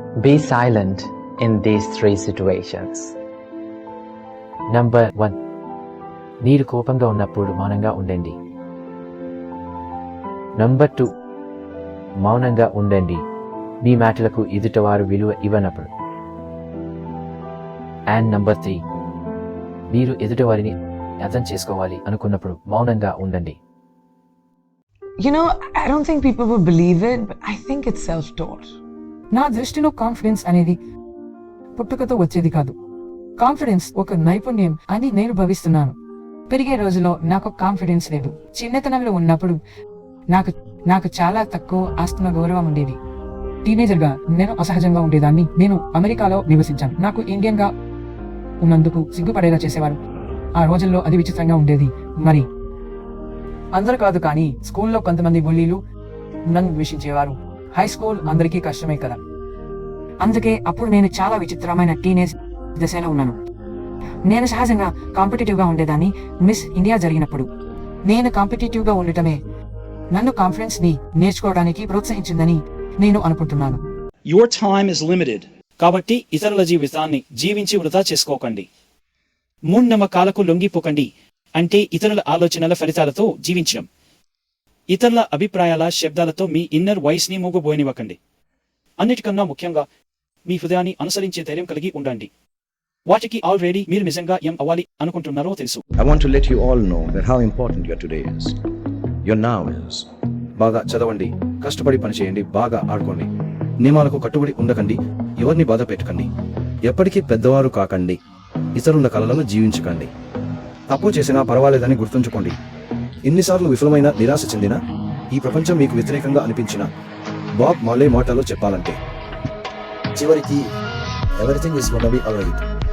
Be silent in these three situations. Number 1. మీరు కోపంగా ఉన్నప్పుడు మౌనంగా ఉండండి. Number 2. మౌనంగా ఉండండి మీ మాటలకు ఎదుటివారు విలువ ఇవ్వనప్పుడు. And Number 3. మీరు ఎదుటివారిని అర్థం చేసుకోవాలి అనుకున్నప్పుడు మౌనంగా ఉండండి. You know, I don't think people would believe it, but I think it's self-taught. నా దృష్టిలో కాన్ఫిడెన్స్ అనేది పుట్టుకతో వచ్చేది కాదు. కాన్ఫిడెన్స్ ఒక నైపుణ్యం అని నేను భావిస్తున్నాను. పెరిగే రోజుల్లో నాకు కాన్ఫిడెన్స్ లేదు. చిన్నతనంలో ఉన్నప్పుడు నాకు చాలా తక్కువ ఆత్మ గౌరవం ఉండేది. టీనేజర్ గా నేను అసహజంగా ఉండేదాన్ని. నేను అమెరికాలో నివసించాను. నాకు ఇండియన్ గా ఉన్నందుకు సిగ్గుపడేలా చేసేవారు. ఆ రోజుల్లో అది విచిత్రంగా ఉండేది. మరి అందరు కాదు, కానీ స్కూల్లో కొంతమంది బుల్లీలు నన్ను ద్వేషించేవారు. హై స్కూల్ అందరికీ కష్టమే కదా. అందుకే అప్పుడు నేను చాలా విచిత్రమైన టీనేజ్ దశలో ఉన్నాను. నేను సహజంగా కాంపిటేటివ్ గా ఉండేదాన్ని. మిస్ ఇండియా జరిగినప్పుడు నేను కాంపిటేటివ్ గా ఉండటమే నన్ను కాన్ఫిడెన్స్ ని నేర్చుకోవడానికి ప్రోత్సహించిందని నేను అనుకుంటున్నాను. Your time is limited. కాబట్టి ఇతరుల జీవితాన్ని జీవించి వృధా చేసుకోకండి. మూఢనమ్మకాలకు లొంగిపోకండి. అంటే ఇతరుల ఆలోచనల ఫలితాలతో జీవించడం. ఇతరుల అభిప్రాయాల శబ్దాలతో మీ ఇన్నర్ వాయిస్ ని మూగబోయనివ్వకండి. అన్నిటికన్నా ముఖ్యంగా మీ హృదయాన్ని అనుసరించే ధైర్యం కలిగి ఉండండి. వాటికి ఆల్రెడీ మీరు నిజంగా ఏం అవ్వాలి అనుకుంటున్నారో తెలుసు. I want to let you all know that how important your today is. Your now is. బాగా చదవండి, కష్టపడి పని చేయండి, బాగా ఆడుకోండి. నియమాలకు కట్టుబడి ఉండకండి, ఎవరిని బాధ పెట్టకండి, ఎప్పటికీ పెద్దవారు కాకండి, ఇతరుల కలలను జీవించకండి. తప్పు చేసినా పర్వాలేదని గుర్తుంచుకోండి. ఎన్నిసార్లు విఫలమైన నిరాశ చెందిన ఈ ప్రపంచం మీకు వ్యతిరేకంగా అనిపించిన బాబ్ మార్లే మాటలో చెప్పాలంటే చివరికి everything is gonna be alright.